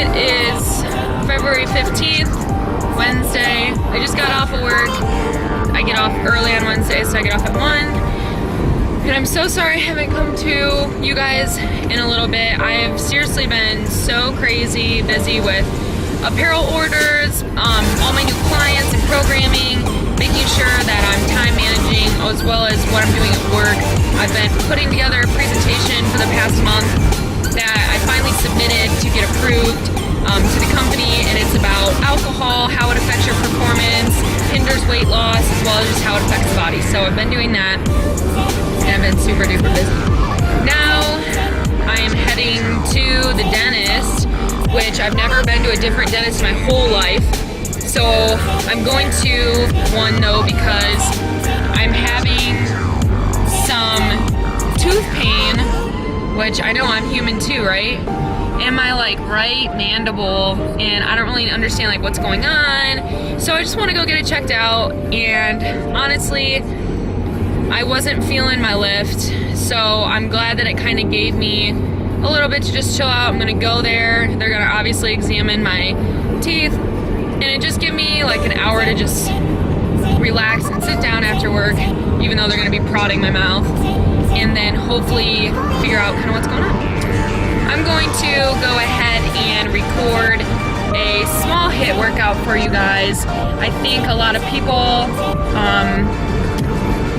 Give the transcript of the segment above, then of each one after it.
It is February 15th, Wednesday. I just got off of work. I get off early on Wednesday, so I get off at 1. And I'm so sorry I haven't come to you guys in a little bit. I've seriously been so crazy busy with apparel orders, all my new clients and programming, making sure that I'm time managing as well as what I'm doing at work. I've been putting together a presentation for the past month that I finally submitted to get approved to the company, and it's about alcohol, how it affects your performance, hinders weight loss, as well as just how it affects the body. So I've been doing that, and I've been super duper busy. Now I am heading to the dentist, which I've never been to a different dentist in my whole life. So I'm going to one though because I'm having some tooth pain, which I know I'm human too, right? In my like right mandible, and I don't really understand like what's going on. So I just want to go get it checked out, and honestly, I wasn't feeling my lift, so I'm glad that it kind of gave me a little bit to just chill out. I'm gonna go there. They're gonna obviously examine my teeth, and it just give me like an hour to just relax and sit down after work, even though they're gonna be prodding my mouth, and then hopefully figure out kind of what's going on. I'm going to go ahead and record a small HIIT workout for you guys. I think a lot of people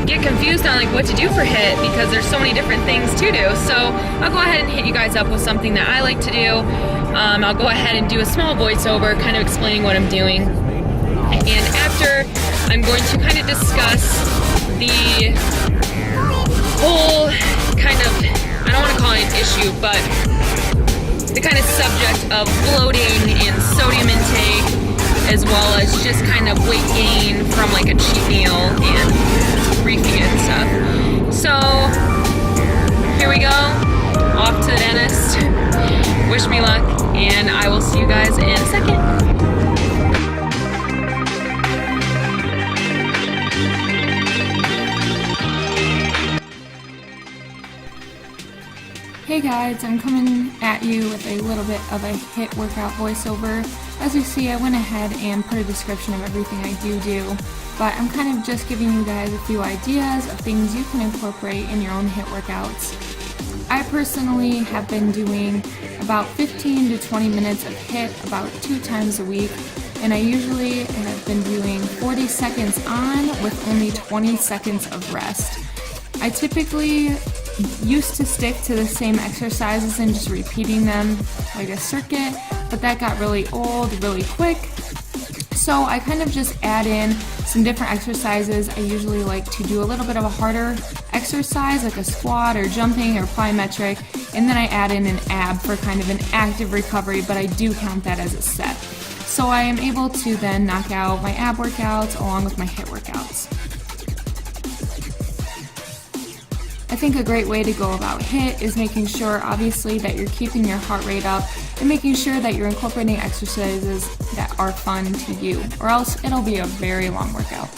get confused on like what to do for HIIT because there's so many different things to do. So I'll go ahead and hit you guys up with something that I like to do. I'll go ahead and do a small voiceover kind of explaining what I'm doing. And after, I'm going to kind of discuss the whole kind of, I don't want to call it an issue, but the kind of subject of bloating and sodium intake, as well as just kind of weight gain from like a cheat meal and refeed and stuff. So here we go, off to the dentist. Wish me luck, and I will see you guys in a second. Hey guys, I'm coming at you with a little bit of a HIIT workout voiceover. As you see, I went ahead and put a description of everything I do, but I'm kind of just giving you guys a few ideas of things you can incorporate in your own HIIT workouts. I personally have been doing about 15 to 20 minutes of HIIT about 2 times a week, and I usually have been doing 40 seconds on with only 20 seconds of rest. I typically used to stick to the same exercises and just repeating them like a circuit, but that got really old really quick. So I kind of just add in some different exercises. I usually like to do a little bit of a harder exercise like a squat or jumping or plyometric, and then I add in an ab for kind of an active recovery, but I do count that as a set. So I am able to then knock out my ab workouts along with my HIIT workouts. I think a great way to go about HIIT is making sure, obviously, that you're keeping your heart rate up and making sure that you're incorporating exercises that are fun to you, or else it'll be a very long workout.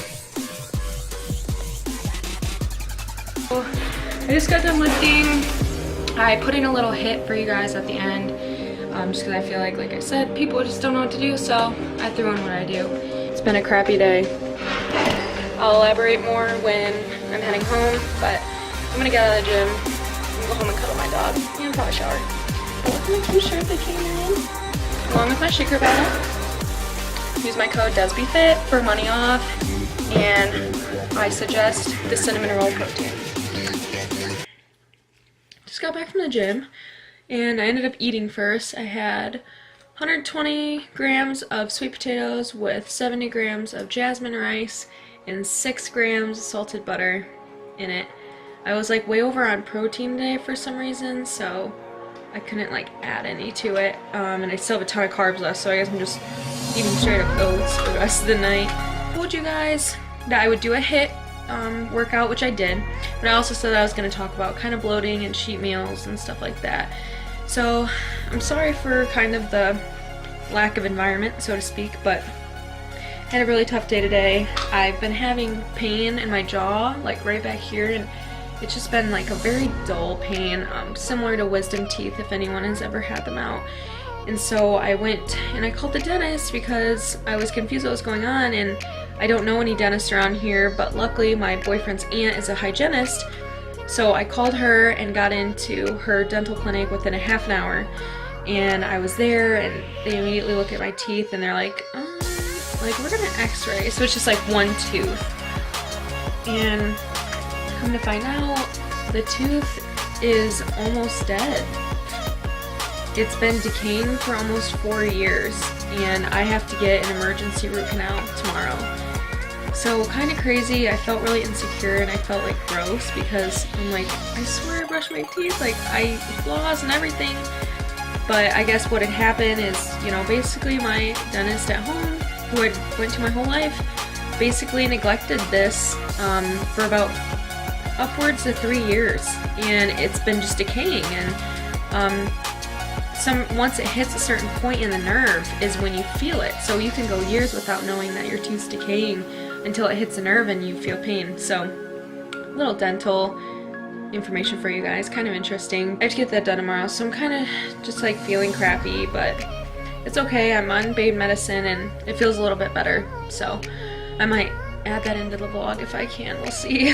I just got done lifting. I put in a little HIIT for you guys at the end, just because I feel like I said, people just don't know what to do, so I threw in what I do. It's been a crappy day. I'll elaborate more when I'm heading home, but I'm gonna get out of the gym, I'm gonna go home and cuddle my dog, and probably shower. I love my t-shirt that came in, along with my shaker bag. Use my code desBFIT for money off, and I suggest the cinnamon roll protein. Just got back from the gym, and I ended up eating first. I had 120 grams of sweet potatoes with 70 grams of jasmine rice and 6 grams of salted butter in it. I was like way over on protein today for some reason, so I couldn't like add any to it, and I still have a ton of carbs left, so I guess I'm just eating straight up oats for the rest of the night. I told you guys that I would do a HIIT workout, which I did, but I also said I was going to talk about kind of bloating and cheat meals and stuff like that. So I'm sorry for kind of the lack of environment, so to speak, but I had a really tough day today. I've been having pain in my jaw, like right back here, and it's just been like a very dull pain, similar to wisdom teeth if anyone has ever had them out. And so I went and I called the dentist because I was confused what was going on, and I don't know any dentists around here, but luckily my boyfriend's aunt is a hygienist. So I called her and got into her dental clinic within a half an hour. And I was there and they immediately look at my teeth and they're like we're gonna x-ray. So it's just like one tooth. And come to find out, the tooth is almost dead. It's been decaying for almost 4 years, and I have to get an emergency root canal tomorrow. So kind of crazy. I felt really insecure and I felt like gross because I'm like, I swear I brush my teeth, like I floss and everything. But I guess what had happened is, you know, basically my dentist at home, who I went to my whole life, basically neglected this for about upwards of 3 years, and it's been just decaying. And once it hits a certain point in the nerve is when you feel it. So you can go years without knowing that your tooth's decaying until it hits a nerve and you feel pain. So little dental information for you guys, kind of interesting. I have to get that done tomorrow, so I'm kind of just like feeling crappy, but it's okay. I'm on pain medicine and it feels a little bit better, so I might add that into the vlog if I can. We'll see.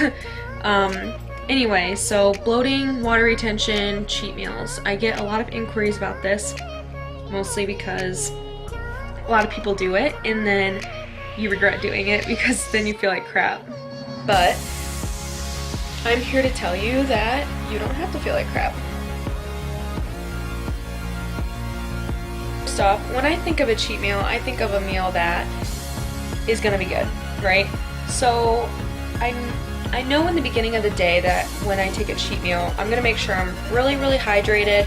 Anyway, so bloating, water retention, cheat meals. I get a lot of inquiries about this, mostly because a lot of people do it and then you regret doing it because then you feel like crap. But I'm here to tell you that you don't have to feel like crap. First off, when I think of a cheat meal, I think of a meal that is gonna be good, right? So I know in the beginning of the day that when I take a cheat meal, I'm gonna make sure I'm really, really hydrated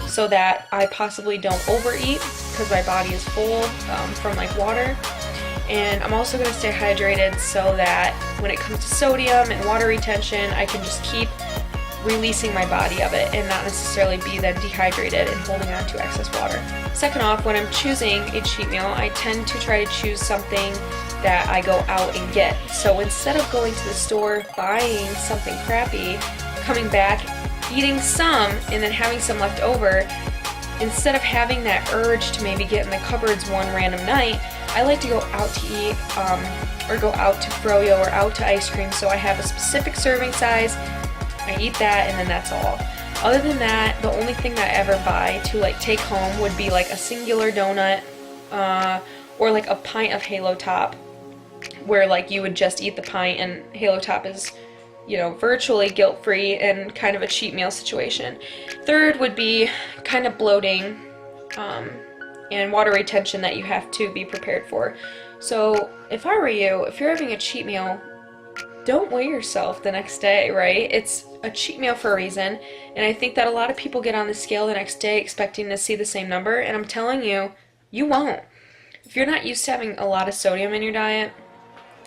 so that I possibly don't overeat because my body is full from like water. And I'm also gonna stay hydrated so that when it comes to sodium and water retention, I can just keep releasing my body of it and not necessarily be then dehydrated and holding on to excess water. Second off, when I'm choosing a cheat meal, I tend to try to choose something that I go out and get. So instead of going to the store, buying something crappy, coming back, eating some, and then having some left over, instead of having that urge to maybe get in the cupboards one random night, I like to go out to eat or go out to froyo or out to ice cream. So I have a specific serving size, I eat that, and then that's all. Other than that, the only thing that I ever buy to like take home would be like a singular donut or like a pint of Halo Top, where like you would just eat the pint, and Halo Top is, you know, virtually guilt-free and kind of a cheat meal situation. Third would be kind of bloating and water retention that you have to be prepared for. So if I were you, if you're having a cheat meal, don't weigh yourself the next day, right? It's a cheat meal for a reason, and I think that a lot of people get on the scale the next day expecting to see the same number, and I'm telling you, you won't. If you're not used to having a lot of sodium in your diet,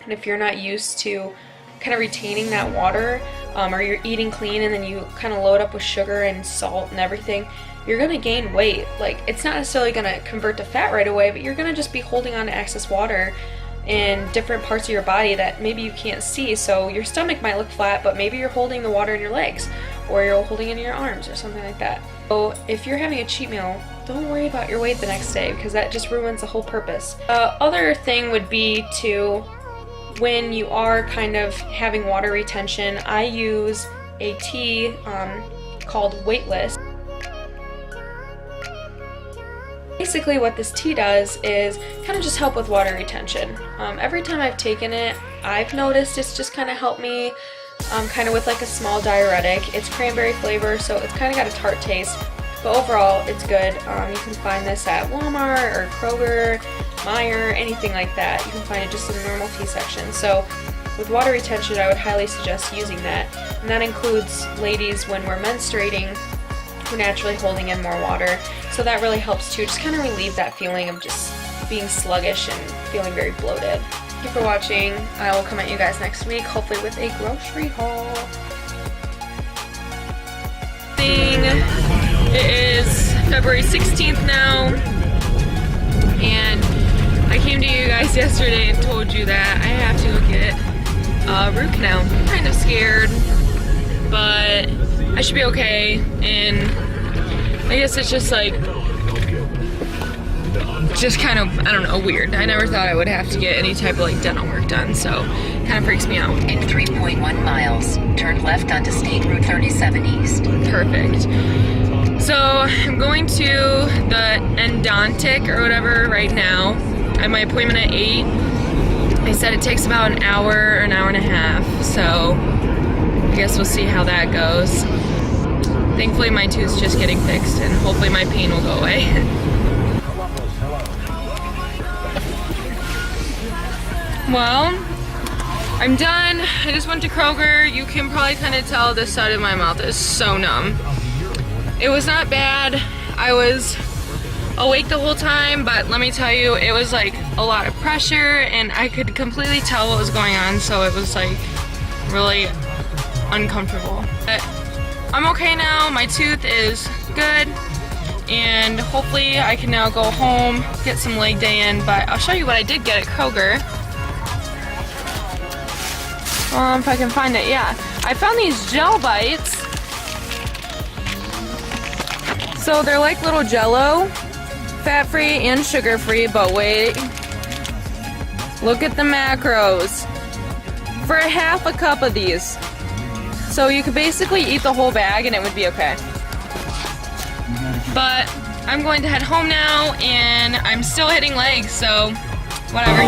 and if you're not used to kind of retaining that water, or you're eating clean and then you kind of load up with sugar and salt and everything, you're going to gain weight. Like, it's not necessarily going to convert to fat right away, but you're going to just be holding on to excess water in different parts of your body that maybe you can't see. So your stomach might look flat, but maybe you're holding the water in your legs, or you're holding it in your arms or something like that. So if you're having a cheat meal, don't worry about your weight the next day, because that just ruins the whole purpose. Other thing would be to, when you are kind of having water retention, I use a tea called Weightless. Basically what this tea does is kind of just help with water retention. Every time I've taken it, I've noticed it's just kind of helped me kind of with like a small diuretic. It's cranberry flavor, so it's kind of got a tart taste, but overall it's good. You can find this at Walmart or Kroger, Meijer, anything like that. You can find it just in the normal tea section. So with water retention, I would highly suggest using that, and that includes ladies when we're menstruating, we're naturally holding in more water, so that really helps too. Just kind of relieve that feeling of just being sluggish and feeling very bloated. Thank you for watching. I will come at you guys next week, hopefully with a grocery haul. It is February 16th now, and I came to you guys yesterday and told you that I have to go get a root canal. I'm kind of scared, but I should be okay, and I guess it's just like just kind of, I don't know, weird. I never thought I would have to get any type of like dental work done, so it kind of freaks me out. In 3.1 miles, turn left onto State Route 37 East. Perfect. So I'm going to the endodontic or whatever right now. I have my appointment at 8. They said it takes about an hour or an hour and a half, so I guess we'll see how that goes. Thankfully my tooth's just getting fixed and hopefully my pain will go away. Well, I'm done. I just went to Kroger. You can probably kind of tell this side of my mouth is so numb. It was not bad. I was awake the whole time, but let me tell you, it was like a lot of pressure and I could completely tell what was going on, so it was like really uncomfortable. But I'm okay now. My tooth is good and hopefully I can now go home, get some leg day in, but I'll show you what I did get at Kroger. If I can find it, yeah. I found these gel bites. So they're like little Jell-O, fat-free and sugar-free, but wait. Look at the macros. For a half a cup of these. So you could basically eat the whole bag and it would be okay. But I'm going to head home now and I'm still hitting legs, so whatever.